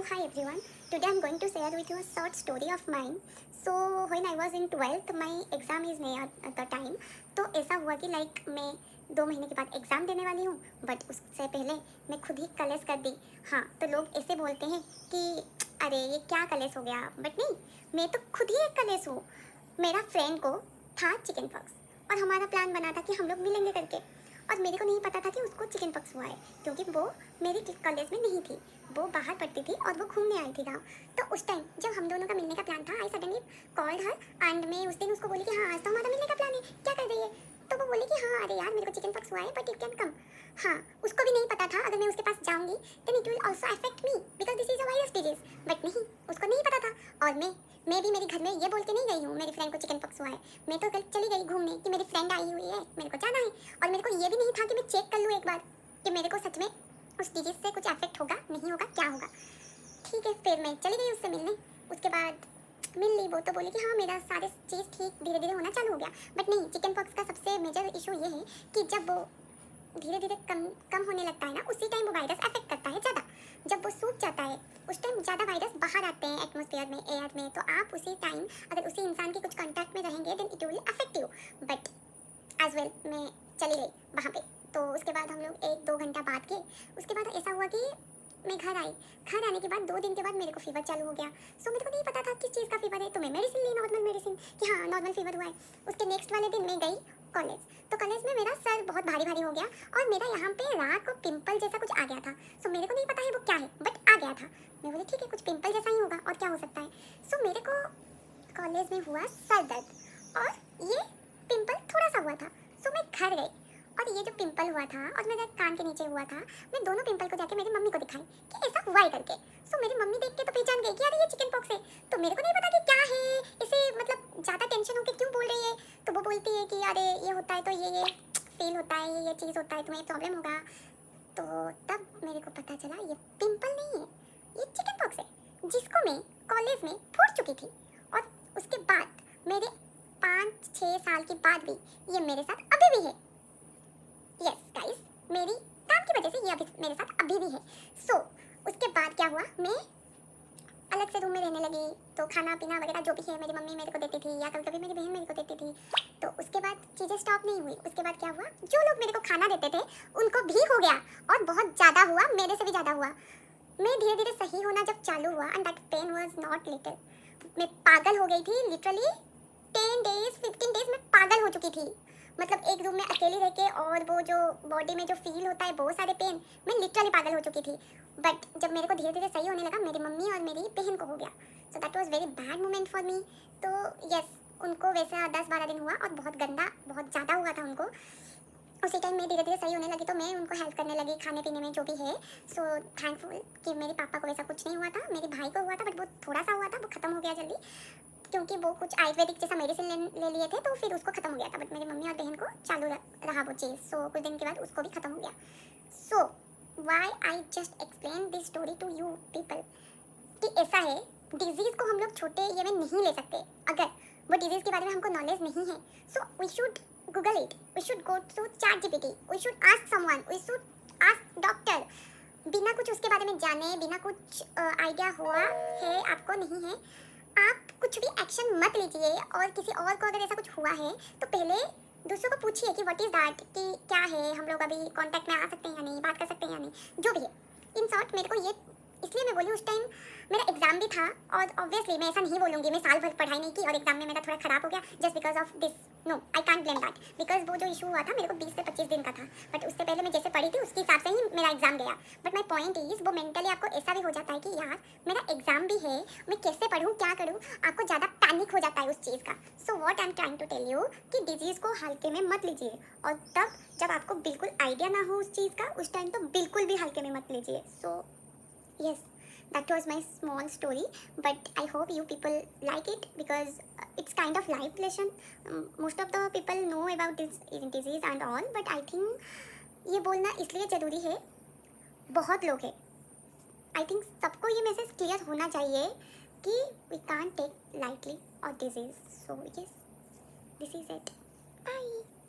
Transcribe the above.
So hi everyone, today I'm going to share with you a short story of mine. So when I was in 12th, my exam is near at the time. तो ऐसा हुआ कि मैं 2 महीने के बाद exam देने वाली हूँ, बट उससे पहले मैं खुद ही कलेश कर दी। हाँ, तो लोग ऐसे बोलते हैं कि अरे ये क्या कलेश हो गया, बट नहीं, मैं तो खुद ही एक कलेश हूँ। मेरा फ्रेंड को था चिकन पॉक्स और हमारा प्लान बना था कि हम लोग मिलेंगे करके, और मेरे को नहीं पता था कि उसको चिकन पॉक्स हुआ है, क्योंकि वो मेरी कॉलेज में नहीं थी, वो बाहर पढ़ती थी और वो घूमने आई थी गाँव। तो उस टाइम जब हम दोनों का मिलने का प्लान था, I suddenly called her and मैं उस दिन उसको बोली कि हाँ आज तो हमारा मिलने का प्लान है, क्या कर रही है। तो वो बोली कि हाँ अरे यार मेरे को चिकन पॉक्स हुआ है बट यू कैन कम। हाँ, उसको भी नहीं पता था अगर मैं उसके पास जाऊंगी then it will also affect me because this is a virus disease, but नहीं, उसको नहीं पता था। और मैं भी मेरे घर में ये बोल के नहीं गई हूँ मेरी फ्रेंड को चिकन पॉक्स हुआ है। मैं तो कल चली गई घूमने कि मेरी फ्रेंड आई हुई है, मेरे को जाना है, और मेरे को ये भी नहीं था कि मैं चेक कर लूँ एक बार कि मेरे को सच में उस डिजीज से कुछ अफेक्ट होगा नहीं होगा क्या होगा। ठीक है, फिर मैं चली गई उससे मिलने। उसके बाद मिल ली, वो तो बोली कि हाँ मेरा सारे चीज़ ठीक धीरे धीरे होना चालू हो गया, बट नहीं, चिकन पॉक्स का सबसे मेजर इशू ये है कि जब वो धीरे धीरे कम कम होने लगता है ना, उसी टाइम वो वायरस अफेक्ट करता है ज़्यादा। जब वो सूख जाता है उस टाइम ज़्यादा वायरस बाहर आते हैं एटमोसफेयर में, एयर में, तो आप उसी टाइम अगर उसी इंसान के कुछ कांटेक्ट में रहेंगे then it will affect you. But as well मैं चली गई वहाँ पे। तो उसके बाद हम लोग 1-2 घंटा बात किए। उसके बाद ऐसा हुआ कि मैं घर आई। घर आने के बाद 2 दिन के बाद मेरे को फीवर चालू हो गया। सो मेरे को नहीं पता था किस चीज़ का फीवर है, तो मैं मेडिसिन ली, नॉर्मल मेडिसिन, कि हाँ नॉर्मल फीवर हुआ है। उसके नेक्स्ट वाले दिन मैं गई कॉलेज, तो कॉलेज में मेरा सर बहुत भारी भारी हो गया और मेरा यहाँ पे रात को पिंपल जैसा कुछ आ गया था। सो मेरे को नहीं पता है वो क्या है, बट आ गया था। मैं बोली ठीक है, कुछ पिंपल जैसा ही होगा और क्या हो सकता है। सो मेरे को कॉलेज में हुआ सर दर्द और ये पिंपल थोड़ा सा हुआ था। सो मैं घर गई और ये जो पिंपल हुआ था और मेरे कान के नीचे हुआ था, मैं दोनों पिंपल को जाके मेरी मम्मी को दिखाई कि ऐसा हुआ है करके। सो मेरी मम्मी देख के तो पहचान गई कि यार ये चिकन पॉक्स है। तो मेरे को नहीं पता कि क्या है, इसे मतलब ज़्यादा टेंशन होकर क्यों बोल रही है। तो वो बोलती है कि अरे ये होता है तो ये फील होता है, ये चीज़ होता है, तुम्हें प्रॉब्लम होगा। तो तब मेरे को पता चला ये पिंपल नहीं है, ये चिकन पॉक्स है, जिसको मैं कॉलेज में फोड़ चुकी थी। और उसके बाद मेरे 5-6 साल के बाद भी ये मेरे साथ अभी भी है। यस गाइस, मेरी काम की वजह से ये अभी मेरे साथ अभी भी है। सो उसके बाद क्या हुआ, मैं अलग से रूम में रहने लगी। तो खाना पीना वगैरह जो भी है मेरी मम्मी मेरे को देती थी, या कभी कभी मेरी बहन मेरे को देती थी। तो उसके बाद चीज़ें स्टॉप नहीं हुई। उसके बाद क्या हुआ, जो लोग मेरे को खाना देते थे उनको भी हो गया और बहुत ज़्यादा हुआ, मेरे से भी ज़्यादा हुआ। मैं धीरे धीरे सही होना जब चालू हुआ and that pain was not little, मैं पागल हो गई थी लिटरली। 10 डेज 15 डेज में पागल हो चुकी थी। मतलब एक रूम में अकेली रह के, और वो जो बॉडी में जो फील होता है बहुत सारे पेन, मैं लिटरली पागल हो चुकी थी। बट जब मेरे को धीरे धीरे सही होने लगा, मेरी मम्मी और मेरी बहन को हो गया। So that was very bad moment for me. तो यस, उनको वैसा 10-12 दिन हुआ और बहुत गंदा, बहुत ज़्यादा हुआ था उनको। उसी टाइम मैं धीरे धीरे सही होने लगी, तो मैं उनको हेल्प करने लगी खाने पीने में जो भी है। सो थैंकफुल कि मेरे पापा को वैसा कुछ नहीं हुआ था, मेरे भाई को हुआ था बट वो थोड़ा सा हुआ था, वो खत्म हो गया जल्दी, क्योंकि वो कुछ आयुर्वेदिक जैसा मेडिसिन ले लिए थे, तो फिर उसको खत्म हो गया था। बट मेरी मम्मी और बहन को चालू रहा वो चीज़। सो कुछ दिन के बाद उसको भी खत्म हो गया। So why I just explain this story to you people कि ऐसा है, डिजीज़ को हम लोग छोटे ये में नहीं ले सकते अगर वो डिजीज़ के बारे में हमको नॉलेज नहीं है। So we should Google it, we should go to chat GPT, we should ask someone, we should ask doctor. बिना कुछ उसके बारे में जाने, बिना कुछ आइडिया हुआ है आपको नहीं है, आप कुछ भी एक्शन मत लीजिए। और किसी और को अगर ऐसा कुछ हुआ है तो पहले दूसरों को पूछिए कि व्हाट इज़ दैट, कि क्या है, हम लोग अभी कांटेक्ट में आ सकते हैं या नहीं, बात कर सकते हैं या नहीं, जो भी है। इन शॉर्ट मेरे को ये इसलिए मैं बोली, उस टाइम मेरा एग्जाम भी था, और ऑब्वियसली मैं ऐसा नहीं बोलूँगी मैं साल भर पढ़ाई नहीं की और एग्जाम में मेरा थोड़ा खराब हो गया just because of this. No, I can't blame that, because वो जो इशू हुआ था मेरे को 20 से 25 दिन का था, बट उससे पहले मैं जैसे पढ़ी थी उसके हिसाब से ही मेरा एग्जाम गया। बट माई पॉइंट इज, वो मेंटली आपको ऐसा भी हो जाता है कि यार मेरा एग्जाम भी है, मैं कैसे पढ़ूँ, क्या करूँ, आपको ज़्यादा पैनिक हो जाता है उस चीज़ का। So what I am trying to tell you कि डिजीज़ को हल्के में मत लीजिए, और तब जब आपको बिल्कुल आइडिया ना हो उस चीज़ का, उस टाइम तो बिल्कुल भी हल्के में मत लीजिए। सो yes, that was my small story, but I hope you people like it because it's kind of life lesson. Most of the people know about this disease and all, but I think ये बोलना इसलिए ज़रूरी है, बहुत लोग हैं, I think सबको ये मैसेज क्लियर होना चाहिए कि we can't take lightly our disease. So yes, this is it. Bye.